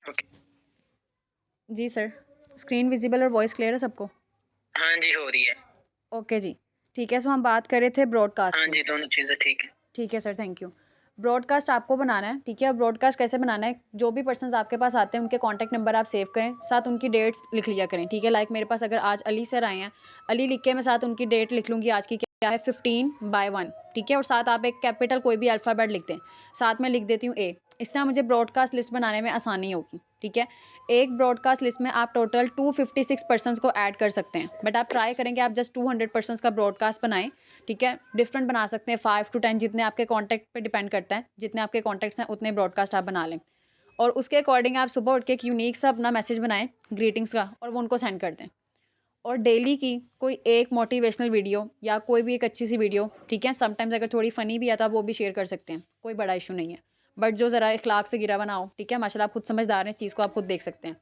Okay. जी sir, screen visible और voice clear है सबको? हाँ जी, हो रही है। ओके जी, ठीक है। सो हम बात कर रहे थे ब्रॉडकास्ट हाँ की। जी, दोनों चीज़ें ठीक है। ठीक है सर, थैंक यू। ब्रॉडकास्ट आपको बनाना है, ठीक है? ब्रॉडकास्ट कैसे बनाना है, जो भी पर्सन्स आपके पास आते हैं, उनके कॉन्टैक्ट नंबर आप सेव करें, साथ उनकी डेट्स लिख लिया करें, ठीक है? लाइक मेरे पास अगर आज अली सर आए हैं, अली लिख के मैं साथ उनकी डेट लिख लूँगी, आज की क्या है 15/1, ठीक है? और साथ आप एक कैपिटल कोई भी अल्फ़ाबेट लिख दें, साथ में लिख देती हूँ ए। इस तरह मुझे ब्रॉडकास्ट लिस्ट बनाने में आसानी होगी, ठीक है? एक ब्रॉडकास्ट लिस्ट में आप टोटल 256 पर्सन्स को ऐड कर सकते हैं, बट आप ट्राई करें कि आप जस्ट 200 पर्सन्स का ब्रॉडकास्ट बनाएँ, ठीक है? डिफरेंट बना सकते हैं 5 टू 10, जितने आपके कॉन्टैक्ट पे डिपेंड करता है, जितने आपके कॉन्टैक्ट्स हैं उतने ब्रॉडकास्ट आप बना लें। और उसके अकॉर्डिंग आप सुबह उठ के एक यूनिक सा अपना मैसेज बनाएँ ग्रीटिंग्स का, और वो उनको सेंड कर दें। और डेली की कोई एक मोटिवेशनल वीडियो या कोई भी एक अच्छी सी वीडियो, ठीक है? समटाइम्स अगर थोड़ी फ़नी भी है तो आप वो भी शेयर कर सकते हैं, कोई बड़ा इश्यू नहीं है। बट जो ज़रा इखलाक से गिरा हुआ ना हो, ठीक है? माशाल्लाह आप खुद समझदार हैं, इस चीज़ को आप खुद देख सकते हैं।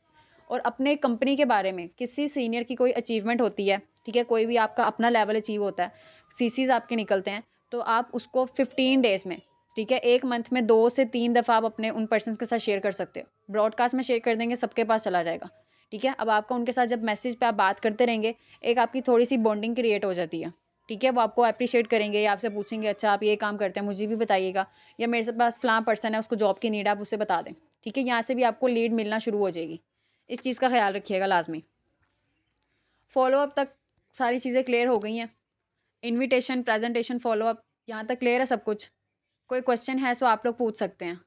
और अपने कंपनी के बारे में किसी सीनियर की कोई अचीवमेंट होती है, ठीक है? कोई भी आपका अपना लेवल अचीव होता है, सीसीज़ आपके निकलते हैं, तो आप उसको 15 डेज़ में, ठीक है? 1 मंथ में 2 से 3 दफ़ा आप अपने उन पर्सन्स के साथ शेयर कर सकते हो। ब्रॉडकास्ट में शेयर कर देंगे, सबके पास चला जाएगा, ठीक है? अब आपका उनके साथ जब मैसेज पे आप बात करते रहेंगे, एक आपकी थोड़ी-सी बॉन्डिंग क्रिएट हो जाती है, ठीक है? वो आपको एप्रिशिएट करेंगे या आपसे पूछेंगे, अच्छा आप ये काम करते हैं, मुझे भी बताइएगा, या मेरे से पास फलाँ पर्सन है, उसको जॉब की नीड है, आप उसे बता दें, ठीक है? यहाँ से भी आपको लीड मिलना शुरू हो जाएगी। इस चीज़ का ख़्याल रखिएगा लाज़मी। फ़ॉलो-अप तक सारी चीज़ें क्लियर हो गई हैं। इन्विटेशन, प्रेज़ेंटेशन, फ़ॉलो-अप, यहाँ तक क्लियर है सब कुछ? कोई क्वेश्चन है सो आप लोग पूछ सकते हैं।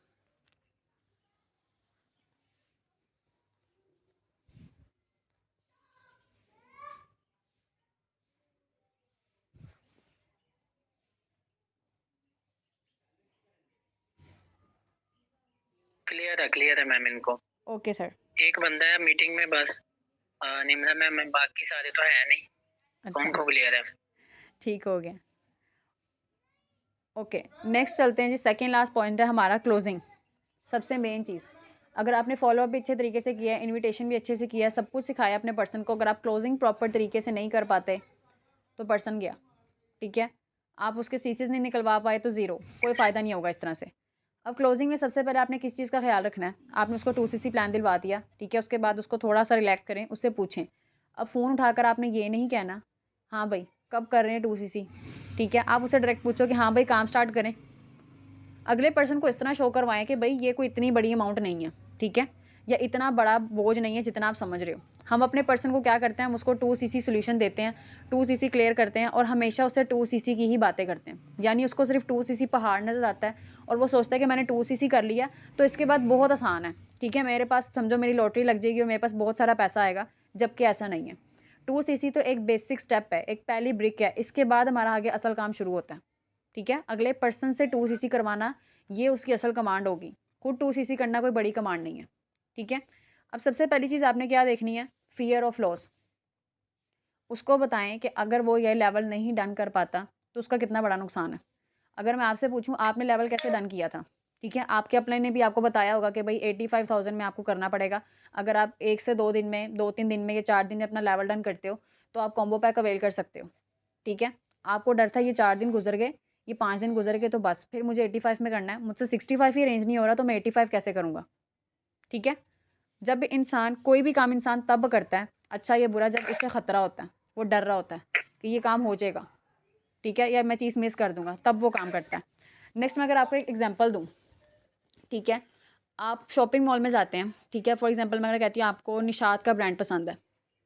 क्लियर है मैम इनको। Okay sir. एक बंदा है मीटिंग में बस, निम्रा मैम है, बाकी सारे तो है नहीं। अच्छा, उनको क्लियर है। ठीक हो गया। ओके, नेक्स्ट चलते हैं जी। सेकंड लास्ट पॉइंट है हमारा क्लोजिंग, सबसे मेन चीज़। अगर आपने फ़ॉलो-अप भी अच्छे तरीके से किया है, इन्विटेशन भी अच्छे से किया है, सब कुछ सिखाया अपने पर्सन को, अगर आप क्लोजिंग प्रॉपर तरीके से नहीं कर पाते, तो पर्सन गया, ठीक है? आप उसके सीसीज़ नहीं निकलवा पाए तो ज़ीरो, कोई फ़ायदा नहीं होगा इस तरह से। अब क्लोजिंग में सबसे पहले आपने किस चीज़ का ख़्याल रखना है, आपने उसको 2 सीसी प्लान दिलवा दिया, ठीक है? उसके बाद उसको थोड़ा-सा रिलैक्स करें, उससे पूछें। अब फ़ोन उठाकर आपने ये नहीं कहना, हाँ भाई, कब कर रहे हैं 2 सीसी? ठीक है? आप उससे डायरेक्ट पूछो कि हाँ भाई, काम स्टार्ट करें। अगले पर्सन को इस तरह शो करवाएँ कि भई ये कोई इतनी बड़ी अमाउंट नहीं है, ठीक है? या इतना बड़ा बोझ नहीं है जितना आप समझ रहे हो। हम अपने पर्सन को क्या करते हैं, हम उसको 2 सीसी सॉल्यूशन देते हैं, 2 सीसी क्लियर करते हैं और हमेशा उससे 2 सीसी की ही बातें करते हैं। यानी उसको सिर्फ़ 2 सीसी पहाड़ नज़र आता है और वो सोचता है कि मैंने 2 सीसी कर लिया, तो इसके बाद बहुत आसान है, ठीक है? मेरे पास समझो मेरी लॉटरी लग जाएगी और मेरे पास बहुत सारा पैसा आएगा, जबकि ऐसा नहीं है। 2 सीसी तो एक बेसिक स्टेप है, एक पहली ब्रिक है, इसके बाद हमारा आगे असल काम शुरू होता है, ठीक है? अगले पर्सन से 2 सीसी करवाना, ये उसकी असल कमांड होगी। खुद 2 सीसी करना कोई बड़ी कमांड नहीं है, ठीक है? अब सबसे पहली चीज़ आपने क्या देखनी है, फ़ियर ऑफ लॉस। उसको बताएँ कि अगर वो ये लेवल नहीं डन कर पाता, तो उसका कितना बड़ा नुकसान है। अगर मैं आपसे पूछूँ आपने लेवल कैसे डन किया था, ठीक है? आपके अपने ने भी आपको बताया होगा कि भई 85,000 में आपको करना पड़ेगा। अगर आप 1 से 2 दिन में, 2-3 दिन में या 4 दिन में अपना लेवल डन करते हो, तो आप कॉम्बो पैक अवेल कर सकते हो, ठीक है? आपको डर था ये 4 दिन गुज़र गए, ये 5 दिन गुज़र गए तो बस, फिर मुझे 85 में करना है, मुझसे 65 ही अरेंज नहीं हो रहा तो मैं 85 कैसे करूँगा, ठीक है? जब इंसान कोई भी काम इंसान तब करता है, अच्छा या बुरा, जब उसे खतरा होता है, वो डर रहा होता है कि ये काम हो जाएगा, ठीक है? या मैं चीज़ मिस कर दूँगा, तब वो काम करता है। नेक्स्ट मैं अगर आपको एक एग्ज़ाम्पल दूँ, ठीक है? आप शॉपिंग मॉल में जाते हैं, ठीक है? फॉर एग्ज़ाम्पल मैं अगर कहती हूँ आपको निशात का ब्रांड पसंद है,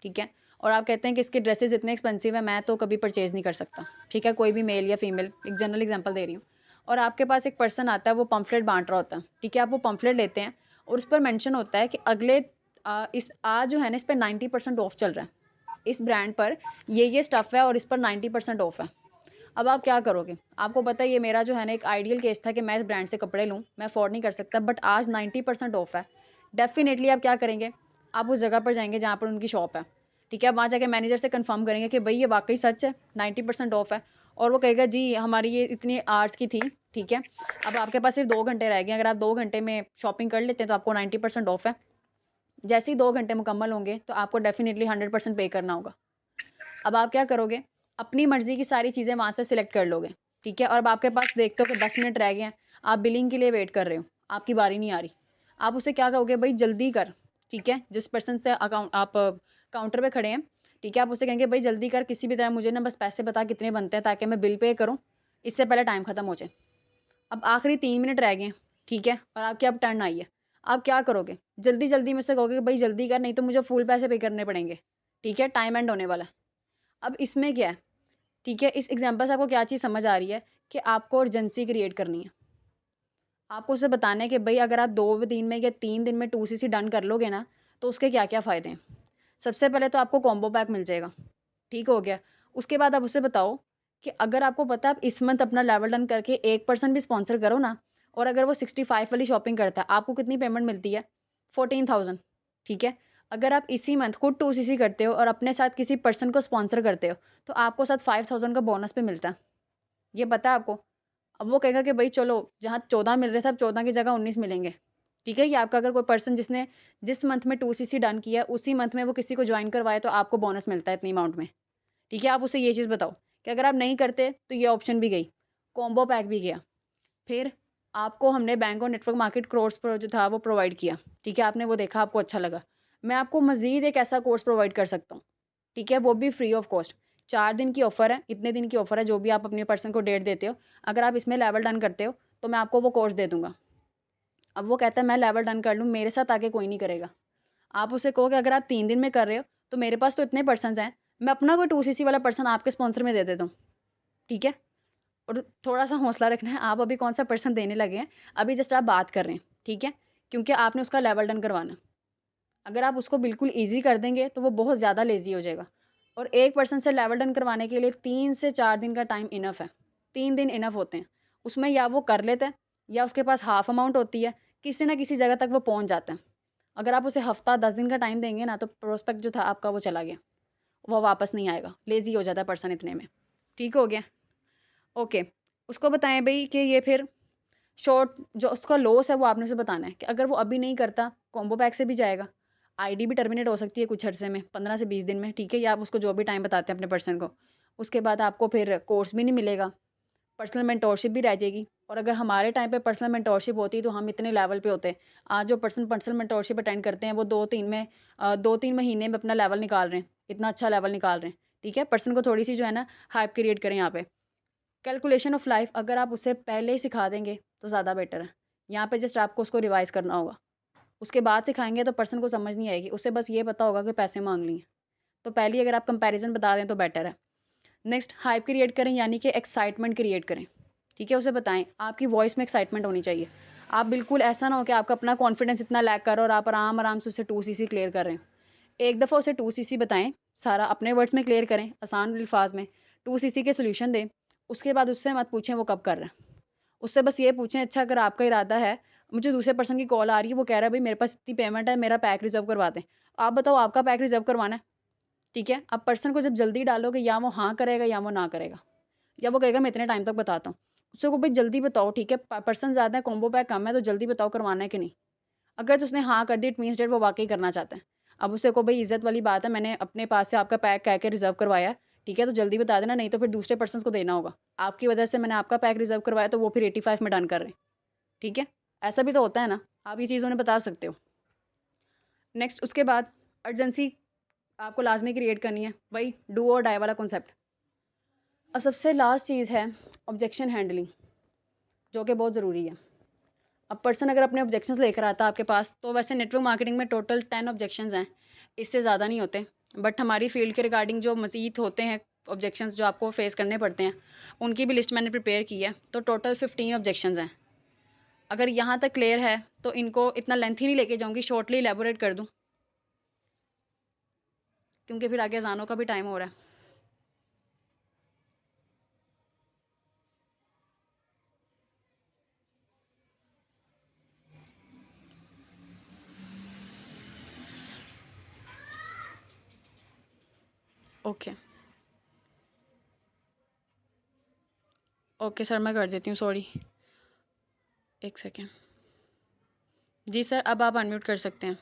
ठीक है? और आप कहते हैं कि इसके ड्रेसेज़ इतने एक्सपेंसिव हैं, मैं तो कभी परचेज़ नहीं कर सकता, ठीक है? कोई भी मेल या फीमेल, एक जनरल एग्ज़ाम्पल दे रही हूँ। और आपके पास एक पर्सन आता है, वो पम्फलेट बाँट रहा होता है, ठीक है? आप वो पम्फलेट लेते हैं और उस पर मेंशन होता है कि अगले इस आज जो है ना, इस पे 90% ऑफ चल रहा है। इस ब्रांड पर ये स्टफ़ है और इस पर 90% ऑफ है। अब आप क्या करोगे? आपको पता है ये मेरा जो है ना एक आइडियल केस था कि मैं इस ब्रांड से कपड़े लूँ, मैं अफ़ोर्ड नहीं कर सकता, बट आज 90% ऑफ है। डेफ़िनेटली आप क्या करेंगे? आप उस जगह पर जाएँगे जहाँ पर उनकी शॉप है, ठीक है? आप वहाँ जाके मैनेजर से कन्फ़र्म करेंगे कि भई ये वाक़ई सच है, 90% ऑफ है, और वो कहेगा जी हमारी ये इतनी आवर्स की थी, ठीक है? अब आपके पास सिर्फ़ 2 घंटे रह गए हैं, अगर आप 2 घंटे में शॉपिंग कर लेते हैं तो आपको 90% ऑफ है। जैसे ही 2 घंटे मुकम्मल होंगे तो आपको डेफ़िनेटली 100% पे करना होगा। अब आप क्या करोगे? अपनी मर्ज़ी की सारी चीज़ें वहाँ से सिलेक्ट कर लोगे, ठीक है? और अब आपके पास देखते हो कि 10 मिनट रह गए हैं, आप बिलिंग के लिए वेट कर रहे हो, आपकी बारी नहीं आ रही। आप उससे क्या कहोगे, भाई जल्दी कर, ठीक है। जिस पर्सन से अकाउंट आप काउंटर पे खड़े हैं, ठीक है, आप उससे कहेंगे भाई जल्दी कर, किसी भी तरह मुझे ना बस पैसे बता कितने बनते हैं ताकि मैं बिल पे करूँ, इससे पहले टाइम ख़त्म हो जाए। अब आखिरी 3 मिनट रह गए हैं, ठीक है, और आपकी अब टर्न आई है। आप क्या करोगे, जल्दी जल्दी में से कहोगे कि भाई जल्दी कर, नहीं तो मुझे फुल पैसे पे करने पड़ेंगे, ठीक है, टाइम एंड होने वाला है। अब इसमें क्या है, ठीक है, इस एग्जाम्पल से आपको क्या चीज़ समझ आ रही है कि आपको अर्जेंसी क्रिएट करनी है। आपको उसे बताना है कि भाई अगर आप 2 दिन में या 3 दिन में 2cc डन कर लोगे ना, तो उसके क्या क्या फ़ायदे हैं। सबसे पहले तो आपको कॉम्बो पैक मिल जाएगा, ठीक हो गया। उसके बाद आप उसे बताओ कि अगर आपको पता है आप इस मंथ अपना लेवल डन करके एक पर्सन भी स्पॉन्सर करो ना, और अगर वो 65 वाली शॉपिंग करता है, आपको कितनी पेमेंट मिलती है, 14,000, ठीक है। अगर आप इसी मंथ खुद 2cc करते हो और अपने साथ किसी पर्सन को स्पॉन्सर करते हो, तो आपको साथ 5,000 का बोनस पे मिलता है। ये पता है आपको। अब वो कहेगा कि भाई चलो, जहाँ 14 मिल रहे थे अब 14 की जगह 19 मिलेंगे, ठीक है। ये आपका अगर कोई पर्सन जिसने जिस मंथ में 2cc डन किया उसी मंथ में वो किसी को ज्वाइन करवाए, तो आपको बोनस मिलता है इतनी अमाउंट में, ठीक है। आप उसे ये चीज़ बताओ कि अगर आप नहीं करते तो ये ऑप्शन भी गई, कॉम्बो पैक भी गया। फिर आपको हमने बैंक और नेटवर्क मार्केट कोर्स पर जो था वो प्रोवाइड किया, ठीक है, आपने वो देखा, आपको अच्छा लगा। मैं आपको मज़ीद एक ऐसा कोर्स प्रोवाइड कर सकता हूँ, ठीक है, वो भी फ्री ऑफ कॉस्ट। 4 दिन की ऑफ़र है, इतने दिन की ऑफ़र है, जो भी आप अपने पर्सन को डेट देते हो, अगर आप इसमें लेवल डन करते हो तो मैं आपको वो कोर्स दे दूँगा। अब वो कहता है मैं लेवल डन कर लूँ, मेरे साथ आके कोई नहीं करेगा। आप उसे कहो कि अगर आप 3 दिन में कर रहे हो तो मेरे पास तो इतने पर्सन्स हैं, मैं अपना कोई 2cc वाला पर्सन आपके स्पॉन्सर में दे देता हूँ, ठीक है। और थोड़ा-सा हौसला रखना है, आप अभी कौन-सा पर्सन देने लगे हैं, अभी जस्ट आप बात कर रहे हैं, ठीक है। क्योंकि आपने उसका लेवल डन करवाना है। अगर आप उसको बिल्कुल ईज़ी कर देंगे तो वो बहुत ज़्यादा लेज़ी हो जाएगा। और एक पर्सन से लेवल डन करवाने के लिए 3 से 4 दिन का टाइम इनफ़ है। 3 दिन इनफ़ होते हैं। उसमें या वो कर लेता है या उसके पास हाफ़ अमाउंट होती है, किसी न किसी जगह तक वो पहुँच जाता है। अगर आप उसे हफ़्ता 10 दिन का टाइम देंगे ना, तो प्रोस्पेक्ट जो था आपका वो चला गया। वो वापस नहीं आएगा, लेज़ी हो जाता है पर्सन इतने में। ठीक हो गया? ओके। उसको बताएँ भई कि ये फिर शॉर्ट जो उसका लॉस है वो आपने उसे बताना है कि अगर वो अभी नहीं करता, कॉम्बो पैक से भी जाएगा। आईडी भी टर्मिनेट हो सकती है कुछ अरसे में, 15 से 20 दिन में, ठीक है? या आप उसको जो भी टाइम बताते हैं अपने पर्सन को। उसके बाद आपको फिर कोर्स भी नहीं मिलेगा, पर्सनल मेंटोरशिप भी रह जाएगी। और अगर हमारे टाइम पे पर्सनल मेंटोरशिप होती तो हम इतने लेवल पे होते। आज जो पर्सन पर्सनल मेंटोरशिप अटेंड करते हैं वो 2-3 महीने में अपना लेवल निकाल रहे हैं, इतना अच्छा लेवल निकाल रहे हैं, ठीक है? पर्सन को थोड़ी-सी जो है ना हाइप क्रिएट करें यहाँ पे। कैलकुलेशन ऑफ लाइफ अगर आप उसे पहले ही सिखा देंगे तो ज़्यादा बेटर है। यहाँ पे जस्ट आपको उसको रिवाइज़ करना होगा। उसके बाद सिखाएँगे तो पर्सन को समझ नहीं आएगी, उसे बस ये पता होगा कि पैसे माँग लिए। तो पहले ही अगर आप कंपैरिज़न बता दें तो बेटर है। नेक्स्ट हाइप क्रिएट करें, यानी कि एक्साइटमेंट क्रिएट करें, ठीक है? उसे बताएँ, आपकी वॉइस में एक्साइटमेंट होनी चाहिए। आप बिल्कुल ऐसा ना हो कि आपका अपना कॉन्फिडेंस इतना लैक कर रहा हो और आप आराम-आराम से उसे 2cc क्लियर कर रहे हैं। एक दफ़ा उसे 2cc बताएँ, सारा अपने वर्ड्स में क्लियर करें, आसान अल्फाज में, 2cc के सॉल्यूशन दें। उसके बाद उससे मत पूछें वो कब कर रहा है। उससे बस ये पूछें, अच्छा अगर आपका इरादा है, मुझे दूसरे पर्सन की कॉल आ रही है, वो कह रहा है भई मेरे पास इतनी पेमेंट है, मेरा पैक रिज़र्व करवा दें। आप बताओ आपका पैक रिज़र्व करवाना है, ठीक है? अब पर्सन को जब जल्दी डालोगे, या वो हाँ करेगा या वो ना करेगा, या वो कहेगा मैं इतने टाइम तक बताता हूँ। उससे को भाई जल्दी बताओ, ठीक है? पर्सन ज़्यादा है, कॉम्बो पैक कम है, तो जल्दी बताओ करवाना है कि नहीं? अगर तो उसने हाँ कर दी, इट मीन्स दैट वो वाक़ई करना चाहता है। अब उससे कहो भई इज़्ज़त वाली बात है, मैंने अपने पास से आपका पैक कह के रिज़र्व करवाया है, ठीक है? तो जल्दी बता देना, नहीं तो फिर दूसरे पर्सन्स को देना होगा। आपकी वजह से मैंने आपका पैक रिज़र्व करवाया तो वो फिर 85 में डन कर रहे हैं, ठीक है? ऐसा भी तो होता है ना, आप ये चीज़ उन्हें बता सकते हो। नेक्स्ट उसके बाद अर्जेंसी आपको लाज़मी क्रिएट करनी है, वही डू और डाई वाला कॉन्सेप्ट। अब सबसे लास्ट चीज़ है ऑब्जेक्शन हैंडलिंग, जो कि बहुत ज़रूरी है। अब पर्सन अगर अपने ऑब्जेक्शंस लेकर आता है आपके पास, तो वैसे नेटवर्क मार्केटिंग में टोटल 10 ऑब्जेक्शंस हैं, इससे ज़्यादा नहीं होते। बट हमारी फील्ड के रिगार्डिंग जो मज़ीद होते हैं ऑब्जेक्शंस जो आपको फेस करने पड़ते हैं, उनकी भी लिस्ट मैंने प्रिपेयर की है। तो टोटल 15 ऑब्जेक्शंस हैं। अगर यहाँ तक क्लियर है तो इनको इतना लेंथी नहीं लेके जाऊँगी, शॉर्टली एलैबोरेट कर दूँ, क्योंकि फिर आगे अज़ानों का भी टाइम हो रहा है। ओके, ओके सर, मैं कर देती हूँ, सॉरी। एक सेकेंड। जी सर, अब आप अनम्यूट कर सकते हैं।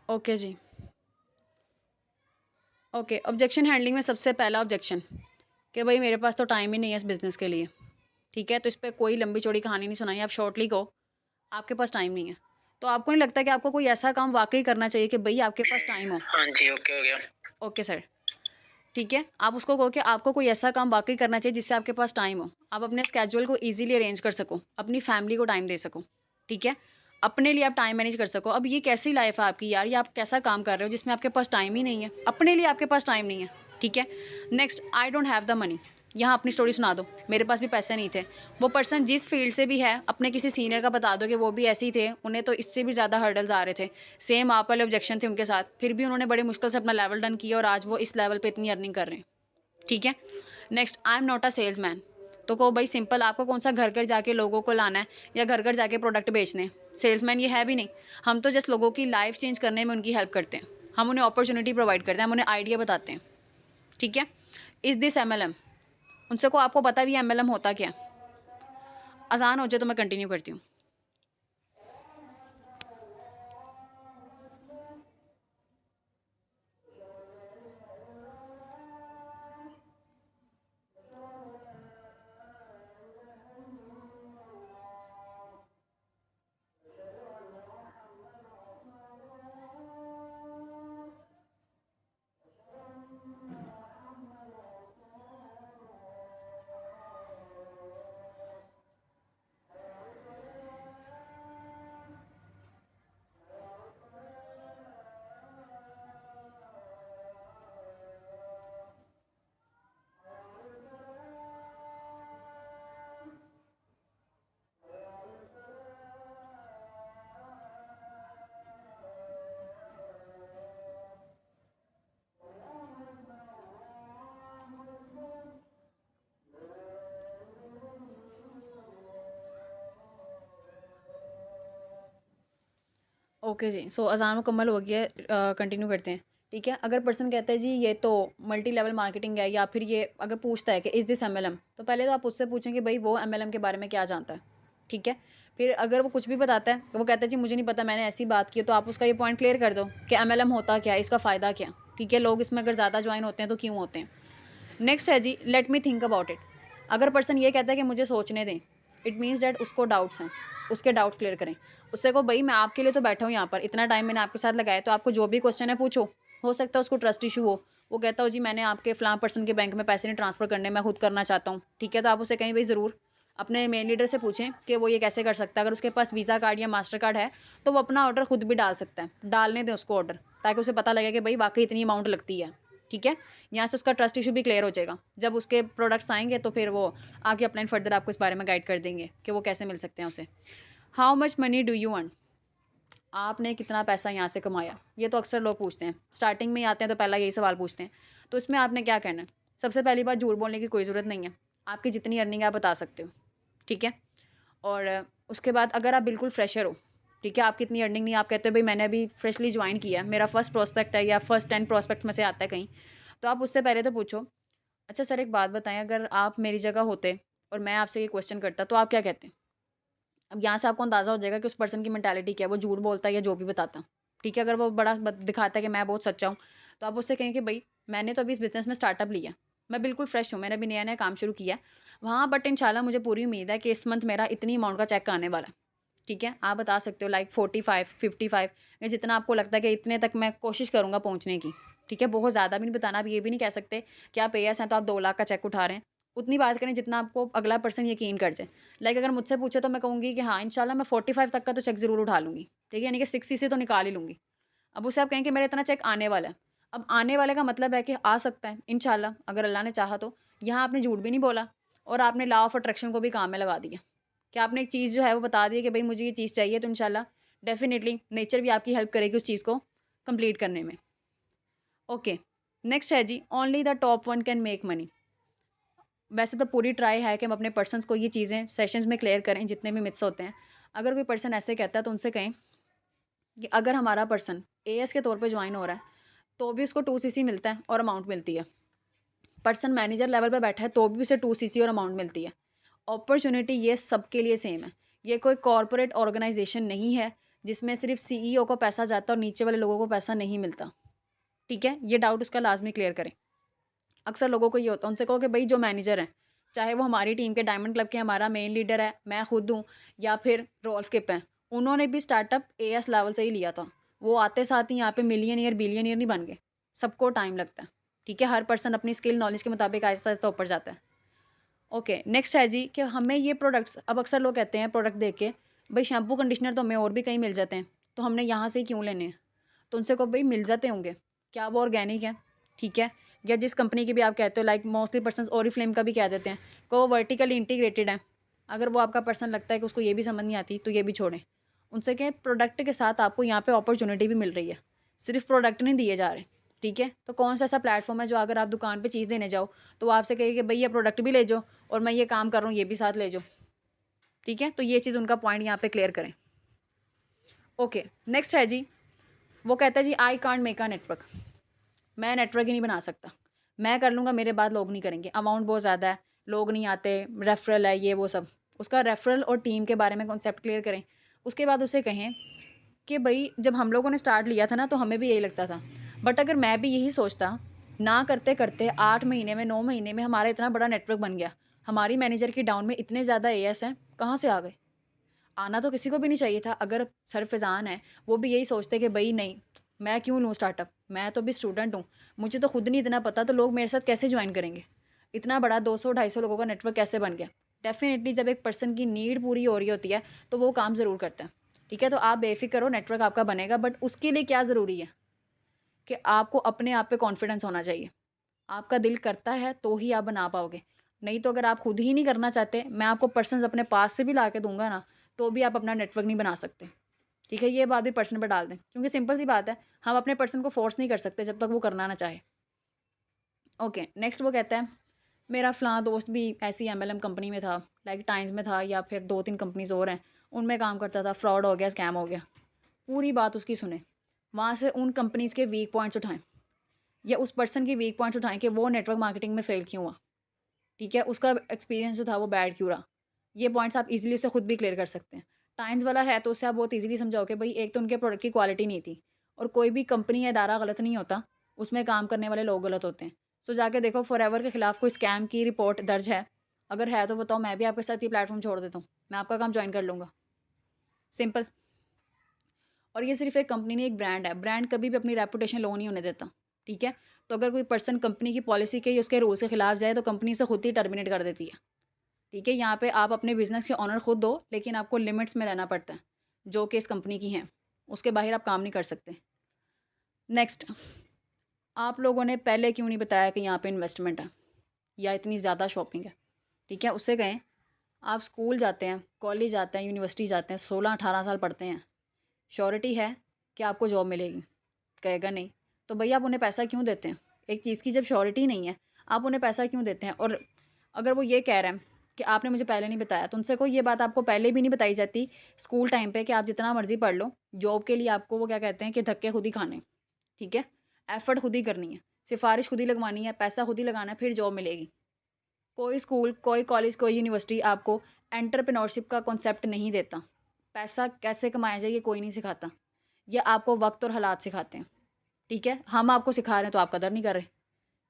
ओके जी। ओके, ऑब्जेक्शन हैंडलिंग में सबसे पहला ऑब्जेक्शन कि भाई मेरे पास तो टाइम ही नहीं है इस बिज़नेस के लिए, ठीक है? तो इस पे कोई लंबी चौड़ी कहानी नहीं सुनानी, आप शॉर्टली कहो, आपके पास टाइम नहीं है। तो आपको नहीं लगता कि आपको कोई ऐसा काम वाक़ई करना चाहिए कि भई आपके पास टाइम हो? हाँ जी, ओके हो गया। ओके सर, ठीक है? आप उसको कहो कि आपको कोई ऐसा काम वाक़ई करना चाहिए जिससे आपके पास टाइम हो। आप अपने स्केड्यूल को ईज़िली अरेंज कर सको, अपनी फैमिली को टाइम दे सको, ठीक है? अपने लिए आप टाइम मैनेज कर सको। अब ये कैसी लाइफ़ है आपकी यार? ये आप कैसा काम कर रहे हो जिसमें आपके पास टाइम ही नहीं है? अपने लिए आपके पास टाइम नहीं है, ठीक है? Next, I don't have the money. यहाँ अपनी स्टोरी सुना दो, मेरे पास भी पैसे नहीं थे। वो पर्सन जिस फील्ड से भी है, अपने किसी सीनियर का बता दो कि वो भी ऐसे ही थे, उन्हें तो इससे भी ज़्यादा हर्डल्स आ रहे थे। सेम आप वाले ऑब्जेक्शन थे उनके साथ, फिर भी उन्होंने बड़े मुश्किल से अपना लेवल डन किया और आज वो इस लेवल पे इतनी अर्निंग कर रहे हैं, ठीक है? Next, I am not a salesman. तो कहो भाई सिंपल, आपको कौन सा घर-घर जाके लोगों को लाना है या घर-घर जाके प्रोडक्ट बेचने हैं? सेल्समैन ये है भी नहीं। हम तो जस्ट लोगों की लाइफ़ चेंज करने में उनकी हेल्प करते हैं। हम उन्हें अपॉर्च्युनिटी प्रोवाइड करते हैं, हम उन्हें आइडिया बताते हैं, ठीक है? Is this MLM? उनसे को आपको पता भी है एमएलएम होता क्या है? आसान हो जाए तो मैं कंटिन्यू करती हूँ। ओके जी, सो अज़ान मुकम्मल हो गया है, कंटिन्यू करते हैं, ठीक है? अगर पर्सन कहता है जी ये तो मल्टी लेवल मार्केटिंग है, या फिर ये अगर पूछता है कि इज़ दिस एमएलएम? तो पहले तो आप उससे पूछें कि भई वो एमएलएम के बारे में क्या जानता है, ठीक है? फिर अगर वो कुछ भी बताता है, वो कहता है जी मुझे नहीं पता, मैंने ऐसी बात की है, तो आप उसका ये पॉइंट क्लियर कर दो कि एमएलएम होता क्या है? इसका फ़ायदा क्या है? ठीक है? लोग इसमें अगर ज़्यादा जॉइन होते हैं तो क्यों होते हैं? नेक्स्ट है जी, let me think about it. अगर पर्सन ये कहता है कि मुझे सोचने दें, इट मीन्स दैट उसको डाउट्स हैं, उसके डाउट्स क्लियर करें। उससे कहो भई मैं आपके लिए तो बैठा हूँ यहाँ पर, इतना टाइम मैंने आपके साथ लगाया, तो आपको जो भी क्वेश्चन है पूछो। हो सकता है उसको ट्रस्ट इशू हो, वो कहता हो जी मैंने आपके फलाँ पर्सन के बैंक में पैसे नहीं ट्रांसफ़र करने, मैं खुद करना चाहता हूँ, ठीक है? तो आप उससे कहें भई ज़रूर अपने मेन लीडर से पूछें कि वो ये कैसे कर सकता है। अगर उसके पास वीज़ा कार्ड या मास्टर कार्ड है, तो वो अपना ऑर्डर खुद भी डाल सकता है। डालने दें उसको ऑर्डर, ताकि उसे पता लगे कि भई वाक़ई इतनी अमाउंट लगती है, ठीक है? यहाँ से उसका ट्रस्ट इशू भी क्लियर हो जाएगा। जब उसके प्रोडक्ट्स आएँगे तो फिर वो आगे अपलाइन फर्दर आपको इस बारे में गाइड कर देंगे कि वो कैसे मिल सकते हैं उसे। How much money do you earn? आपने कितना पैसा यहाँ से कमाया? ये तो अक्सर लोग पूछते हैं। स्टार्टिंग में ही आते हैं तो पहला यही सवाल पूछते हैं। तो इसमें आपने क्या कहना है? सबसे पहली बात, झूठ बोलने की कोई ज़रूरत नहीं है। आपकी जितनी अर्निंग है आप बता सकते हो, ठीक है? और उसके बाद अगर आप बिल्कुल फ्रेशर हो, ठीक है? आपकी इतनी अर्निंग नहीं है, आप कहते हो भई मैंने अभी फ्रेशली जॉइन किया है, मेरा फर्स्ट प्रोस्पेक्ट है या फर्स्ट 10 प्रोस्पेक्ट्स में से आता है कहीं। तो आप उससे पहले तो पूछो, अच्छा सर एक बात बताएँ, अगर आप मेरी जगह होते और मैं आपसे ये क्वेश्चन करता तो आप क्या कहते? अब यहाँ से आपको अंदाज़ा हो जाएगा कि उस पर्सन की मेंटालिटी क्या है, वो झूठ बोलता है या जो भी बताता। ठीक है? अगर वो बड़ा दिखाता है कि मैं बहुत सच्चा हूँ, तो आप उससे कहें कि भई मैंने तो अभी इस बिज़नेस में स्टार्टअप लिया है। मैं बिल्कुल फ्रेश हूँ, मैंने अभी नया-नया काम शुरू किया है। हाँ, बट इंशाल्लाह मुझे पूरी उम्मीद है कि इस मंथ मेरा इतनी अमाउंट का चेक आने वाला है। ठीक है? आप बता सकते हो लाइक 45, 55 या जितना आपको लगता है कि इतने तक मैं कोशिश करूँगा पहुँचने की। ठीक है? बहुत ज़्यादा भी नहीं बताना, आप ये भी नहीं कह सकते कि आप एएस हैं तो आप 2 लाख का चेक उठा रहे हैं। उतनी बात करें जितना आपको अगला पर्सन यकीन कर जाए। लाइक अगर मुझसे पूछे तो मैं कहूँगी कि हाँ, इंशाल्लाह मैं 45 तक का तो चेक ज़रूर उठा लूँगी। ठीक है? यानी कि 60 से तो निकाल ही लूँगी। अब उससे आप कहें कि मेरा इतना चेक आने वाला है। अब आने वाले का मतलब है कि आ सकता है इंशाल्लाह, अगर अल्लाह ने चाहा तो। यहाँ आपने झूठ भी नहीं बोला और आपने लॉ ऑफ अट्रैक्शन को भी काम में लगा दिया। कि आपने एक चीज़ जो है वो बता दी है कि भई मुझे ये चीज़ चाहिए, तो इंशाल्लाह डेफ़िनिटली नेचर भी आपकी हेल्प करेगी उस चीज़ को कंप्लीट करने में। ओके, नेक्स्ट है जी, only the top 1 can make money. वैसे तो पूरी ट्राई है कि हम अपने पर्सन्स को ये चीज़ें सेशंस में क्लियर करें जितने भी मिथ्स होते हैं। अगर कोई पर्सन ऐसे कहता है तो उनसे कहें कि अगर हमारा पर्सन एएस के तौर पे जॉइन हो रहा है, तो भी उसको 2 सीसी मिलता है और अमाउंट मिलती है। पर्सन मैनेजर लेवल पे बैठा है तो भी उसे 2 सीसी और अमाउंट मिलती है। अपॉर्च्युनिटी ये सबके लिए सेम है। ये कोई कॉर्पोरेट ऑर्गेनाइजेशन नहीं है जिसमें सिर्फ सीईओ को पैसा जाता है और नीचे वाले लोगों को पैसा नहीं मिलता। ठीक है? ये डाउट उसका लाज़मी क्लियर करें। अक्सर लोगों को ये होता है, उनसे कहो कि भाई जो मैनेजर हैं, चाहे वो हमारी टीम के डायमंड क्लब के हमारा मेन लीडर है, मैं खुद हूँ, या फिर रोल्फ किप हैं, उन्होंने भी स्टार्टअप एएस लेवल से ही लिया था। वो आते साथ ही यहाँ पे मिलियनियर बिलियनियर नहीं बन गए। सबको टाइम लगता है, ठीक है। हर पर्सन अपनी स्किल नॉलेज के मुताबिक आहिस्ता आहिस्ता ऊपर जाता है। ओके, नेक्स्ट है जी कि हमें ये प्रोडक्ट्स, अब अक्सर लोग कहते हैं प्रोडक्ट देख के, भाई शैम्पू कंडीशनर तो हमें और भी कहीं मिल जाते हैं, तो हमने यहाँ से ही क्यों लेने हैं। तो उनसे कहो भाई मिल जाते होंगे, क्या वो ऑर्गेनिक है, ठीक है, या जिस कंपनी की भी आप कहते हो, लाइक मोस्टली पर्सन ओरिफ्लेम का भी कह देते हैं कि वो वर्टिकली इंटीग्रेटेड है। अगर वो आपका पर्सन लगता है कि उसको ये भी समझ नहीं आती, तो ये भी छोड़ें। उनसे कहें प्रोडक्ट के साथ आपको यहाँ पे अपॉर्चुनिटी भी मिल रही है, सिर्फ प्रोडक्ट नहीं दिए जा रहे, ठीक है। तो कौन सा ऐसा प्लेटफॉर्म है जो अगर आप दुकान पे चीज़ देने जाओ तो वो आपसे कहे कि भाई ये प्रोडक्ट भी ले जाओ और मैं ये काम कर रहा हूँ ये भी साथ ले जाओ, ठीक है। तो ये चीज़ उनका पॉइंट यहाँ पे क्लियर करें। ओके, नेक्स्ट है जी, वो कहता है जी I can't make a network, मैं नेटवर्क ही नहीं बना सकता, मैं कर लूँगा मेरे बाद लोग नहीं करेंगे, अमाउंट बहुत ज़्यादा है, लोग नहीं आते, रेफरल है, ये वो सब। उसका रेफरल और टीम के बारे में कॉन्सेप्ट क्लियर करें। उसके बाद उसे कहें कि भाई जब हम लोगों ने स्टार्ट लिया था ना, तो हमें भी यही लगता था, बट अगर मैं भी यही सोचता, ना करते करते 8 महीने में 9 महीने में हमारा इतना बड़ा नेटवर्क बन गया, हमारी मैनेजर की डाउन में इतने ज़्यादा एएस हैं, कहाँ से आ गए। आना तो किसी को भी नहीं चाहिए था। अगर सर फिजान है, वो भी यही सोचते कि भाई नहीं, मैं क्यों लूँ स्टार्टअप, मैं तो भी स्टूडेंट हूँ, मुझे तो खुद नहीं इतना पता, तो लोग मेरे साथ कैसे ज्वाइन करेंगे। इतना बड़ा 200-250 लोगों का नेटवर्क कैसे बन गया। डेफिनेटली जब एक पर्सन की नीड पूरी हो रही होती है तो वो काम ज़रूर करता है, ठीक है। तो आप बेफिक्र हो, नेटवर्क आपका बनेगा, बट उसके लिए क्या ज़रूरी है कि आपको अपने आप पे कॉन्फिडेंस होना चाहिए। आपका दिल करता है तो ही आप बना पाओगे, नहीं तो अगर आप खुद ही नहीं करना चाहते, मैं आपको पर्सन्स अपने पास से भी ला के दूंगा ना, तो भी आप अपना नेटवर्क नहीं बना सकते, ठीक है। ये बात भी पर्सन पर डाल दें, क्योंकि सिंपल सी बात है, हम अपने पर्सन को फोर्स नहीं कर सकते जब तक वो करना ना चाहे। ओके, नेक्स्ट वो कहता है मेरा फ़लाँ दोस्त भी ऐसी एमएलएम कंपनी में था, लाइक टाइम्स में था, या फिर 2-3 कंपनीज और हैं, उनमें काम करता था, फ्रॉड हो गया, स्कैम हो गया। पूरी बात उसकी सुने, वहाँ से उन कंपनीज़ के वीक पॉइंट्स उठाएं, या उस पर्सन के वीक पॉइंट्स उठाएं कि वो नेटवर्क मार्केटिंग में फ़ेल क्यों हुआ, ठीक है, उसका एक्सपीरियंस जो था वो बैड क्यों रहा। ये पॉइंट्स आप इजीली उसे खुद भी क्लियर कर सकते हैं। टाइम्स वाला है तो उससे आप बहुत इजीली समझाओ कि भाई एक तो उनके प्रोडक्ट की क्वालिटी नहीं थी, और कोई भी कंपनी या इदारा गलत नहीं होता, उसमें काम करने वाले लोग गलत होते हैं। सो जाके देखो फॉरएवर के खिलाफ कोई स्कैम की रिपोर्ट दर्ज है, अगर है तो बताओ, मैं भी आपके साथ ये प्लेटफॉर्म छोड़ देता हूँ, मैं आपका काम ज्वाइन कर लूँगा, सिंपल। और ये सिर्फ एक कंपनी नहीं, एक ब्रांड है, ब्रांड कभी भी अपनी रेपुटेशन लो नहीं होने देता, ठीक है। तो अगर कोई पर्सन कंपनी की पॉलिसी के या उसके रूल्स के खिलाफ जाए तो कंपनी से खुद ही टर्मिनेट कर देती है, ठीक है। यहाँ पे आप अपने बिजनेस के ऑनर खुद हो, लेकिन आपको लिमिट्स में रहना पड़ता है जो कि इस कंपनी की हैं, उसके बाहर आप काम नहीं कर सकते। नेक्स्ट, आप लोगों ने पहले क्यों नहीं बताया कि यहाँ पे इन्वेस्टमेंट है या इतनी ज़्यादा शॉपिंग है, ठीक है। उससे कहें आप स्कूल जाते हैं, कॉलेज जाते हैं, यूनिवर्सिटी जाते हैं, 16-18 साल पढ़ते हैं, श्योरिटी है कि आपको जॉब मिलेगी, कहेगा नहीं। तो भैया आप उन्हें पैसा क्यों देते हैं, एक चीज़ की जब श्योरिटी नहीं है आप उन्हें पैसा क्यों देते हैं। और अगर वो ये कह रहे हैं कि आपने मुझे पहले नहीं बताया, तो उनसे कोई ये बात आपको पहले भी नहीं बताई जाती स्कूल टाइम पे कि आप जितना मर्जी पढ़ लो, जॉब के लिए आपको वो क्या कहते हैं कि धक्के खुद ही खाने, ठीक है। एफर्ट खुद ही करनी है, सिफारिश खुद ही लगवानी है, पैसा खुद ही लगाना है, फिर जॉब मिलेगी। कोई स्कूल, कोई कॉलेज, कोई यूनिवर्सिटी आपको एंटरप्रेन्योरशिप का कॉन्सेप्ट नहीं देता, पैसा कैसे कमाया जाए ये कोई नहीं सिखाता, ये आपको वक्त और हालात सिखाते हैं, ठीक है। हम आपको सिखा रहे हैं तो आप कदर नहीं कर रहे,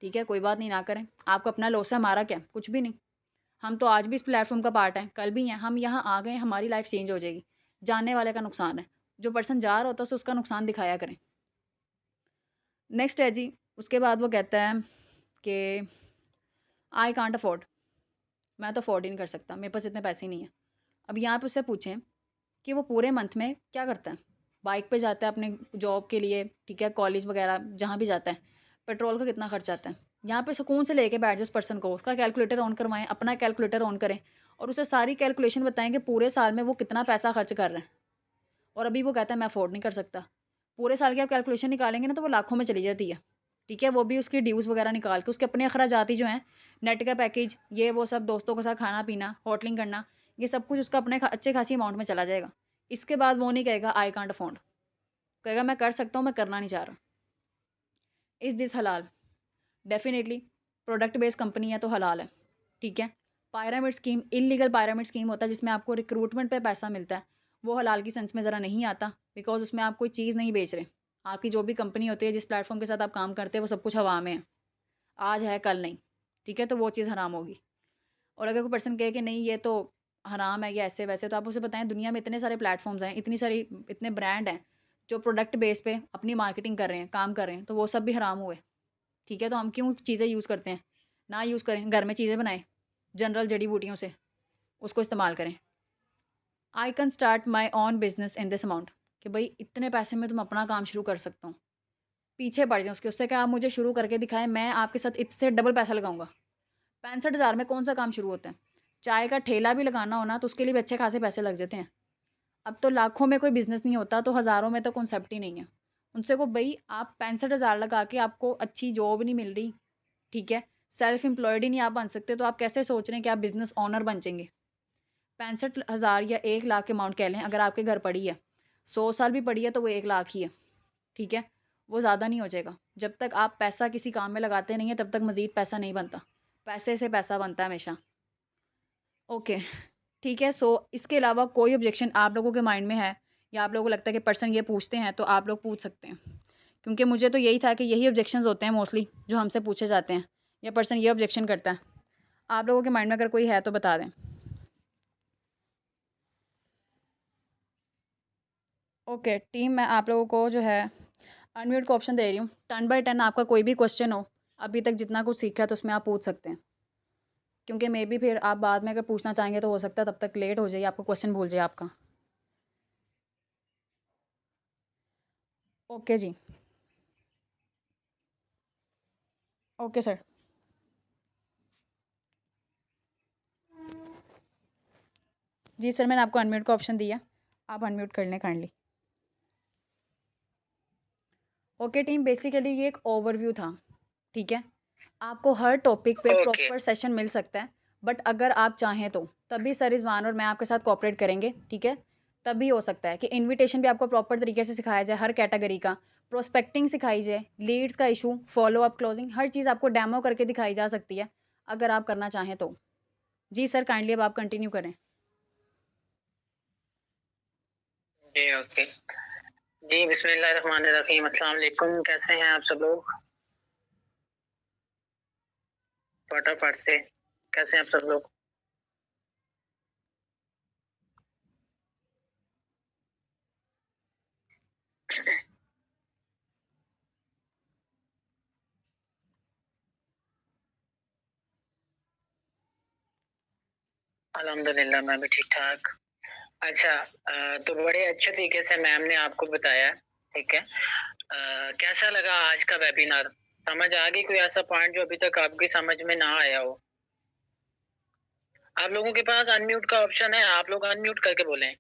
ठीक है। कोई बात नहीं, ना करें, आपका अपना लॉस है, हमारा क्या, कुछ भी नहीं। हम तो आज भी इस प्लेटफॉर्म का पार्ट हैं, कल भी हैं, हम यहाँ आ गए, हमारी लाइफ चेंज हो जाएगी। जानने वाले का नुकसान है, जो पर्सन जा रहा होता है उसे उसका नुकसान दिखाया करें। नेक्स्ट है जी, उसके बाद वो कहता है कि आई कांट अफोर्ड, मैं तो अफोर्ड ही नहीं कर सकता, मेरे पास इतने पैसे ही नहीं है। अब यहाँ पे उससे पूछें कि वो पूरे मंथ में क्या करता है। बाइक पे जाता है अपने जॉब के लिए, ठीक है, कॉलेज वगैरह जहाँ भी जाता है, पेट्रोल का कितना खर्च आता है। यहाँ पे सुकून से लेके बैठ जाए उस पर्सन को, उसका कैलकुलेटर ऑन करवाएं, अपना कैलकुलेटर ऑन करें, और उसे सारी कैलकुलेशन बताएं कि पूरे साल में वो कितना पैसा खर्च कर रहे हैं। और अभी वो कहता है मैं अफोर्ड नहीं कर सकता। पूरे साल की आप कैलकुलेशन निकालेंगे ना तो वो लाखों में चली जाती है, ठीक है। वो भी उसकी ड्यूज़ वगैरह निकाल के, उसके अपने अखराजात ही जो हैं, नेट का पैकेज, ये वो सब, दोस्तों के साथ खाना पीना, होटलिंग करना, ये सब कुछ उसका अपने अच्छे खासी अमाउंट में चला जाएगा। इसके बाद वो नहीं कहेगा आई कांट अफोर्ड, कहेगा मैं कर सकता हूँ, मैं करना नहीं चाह रहा। इज़ दिस हलाल? डेफिनेटली, प्रोडक्ट बेस्ड कंपनी है तो हलाल है, ठीक है। Pyramid scheme, illegal pyramid scheme होता है जिसमें आपको रिक्रूटमेंट पे पैसा मिलता है, वो हलाल की सेंस में ज़रा नहीं आता, बिकॉज उसमें आप कोई चीज़ नहीं बेच रहे। आपकी जो भी कंपनी होती है, जिस प्लेटफॉर्म के साथ आप काम करते हैं, वो सब कुछ हवा में है, आज है कल नहीं, ठीक है? तो वो चीज़ हराम होगी। और अगर कोई पर्सन कहे कि नहीं ये तो हराम है या ऐसे वैसे, तो आप उसे बताएं दुनिया में इतने सारे प्लेटफॉर्म्स हैं, इतने ब्रांड हैं जो प्रोडक्ट बेस पे अपनी मार्केटिंग कर रहे हैं, काम कर रहे हैं, तो वो सब भी हराम हुए, ठीक है? तो हम क्यों चीज़ें यूज़ करते हैं? ना यूज़ करें, घर में चीज़ें बनाएं जनरल जड़ी बूटियों से, उसको इस्तेमाल करें। I can start my on business in this amount, कि भाई इतने पैसे में तुम अपना काम शुरू कर सकता हूँ। पीछे पड़ जाएं उसके, उससे क्या, आप मुझे शुरू करके दिखाएं, मैं आपके साथ इससे डबल पैसा लगाऊंगा। 65,000 में कौन सा काम शुरू होता है? चाय का ठेला भी लगाना हो ना तो उसके लिए भी अच्छे खासे पैसे लग जाते हैं। अब तो लाखों में कोई बिज़नेस नहीं होता, तो हज़ारों में तो कॉन्सेप्ट ही नहीं है। उनसे को भई आप 65,000 लगा के आपको अच्छी जॉब नहीं मिल रही, ठीक है? सेल्फ एम्प्लॉयड ही नहीं आप बन सकते, तो आप कैसे सोच रहे हैं कि आप बिज़नेस ओनर बन जाएँगे? 65,000 या 1 लाख अमाउंट कह लें, अगर आपके घर पड़ी है, 100 साल भी पड़ी है तो वो 1 लाख ही है, ठीक है? वो ज़्यादा नहीं हो जाएगा। जब तक आप पैसा किसी काम में लगाते नहीं हैं, तब तक मज़ीद पैसा नहीं बनता। पैसे से पैसा बनता है हमेशा। ओके, ठीक है। सो इसके अलावा कोई ऑब्जेक्शन आप लोगों के माइंड में है या आप लोगों को लगता है कि पर्सन ये पूछते हैं, तो आप लोग पूछ सकते हैं। क्योंकि मुझे तो यही था कि यही ऑब्जेक्शंस होते हैं मोस्टली जो हमसे पूछे जाते हैं, या पर्सन ये ऑब्जेक्शन करता है। आप लोगों के माइंड में अगर कोई है तो बता दें। ओके टीम, मैं आप लोगों को जो है अनम्यूट का ऑप्शन दे रही हूँ। 10 बाई 10 आपका कोई भी क्वेश्चन हो, अभी तक जितना कुछ सीखा है तो उसमें आप पूछ सकते हैं। क्योंकि मे बी फिर आप बाद में अगर पूछना चाहेंगे तो हो सकता है तब तक लेट हो जाए, आपको क्वेश्चन भूल जाए आपका। ओके जी। Okay sir. जी सर, मैंने आपको अनम्यूट का ऑप्शन दिया, आप अनम्यूट कर लें काइंडली। ओके टीम, बेसिकली ये एक ओवरव्यू था, ठीक है? आपको हर टॉपिक पे ओके। प्रॉपर सेशन मिल सकता है, बट अगर आप चाहें तो तभी सर रिजवान और मैं आपके साथ कोऑपरेट करेंगे, ठीक है? तभी हो सकता है कि इनविटेशन भी आपको प्रॉपर तरीके से सिखाया जाए, हर कैटेगरी का प्रोस्पेक्टिंग सिखाई जाए, लीड्स का इशू, फॉलो अप, क्लोजिंग, हर चीज़ आपको डेमो करके दिखाई जा सकती है अगर आप करना चाहें तो। जी सर, काइंडली अब आप कंटिन्यू करें। जी ओके। जी बिस्मिल्लाहिर्रहमानिर्रहीम, अस्सलाम वालेकुम। कैसे हैं आप सब लोग? फटाफट से, कैसे हैं आप सब लोग? अल्हम्दुलिल्लाह, मैं भी ठीक ठाक। अच्छा, तो बड़े अच्छे तरीके से मैम ने आपको बताया, ठीक है? कैसा लगा आज का वेबिनार? समझ आ गई? कोई ऐसा पॉइंट जो अभी तक आपकी समझ में ना आया हो? आप लोगों के पास अनम्यूट का ऑप्शन है, आप लोग अनम्यूट करके बोलें।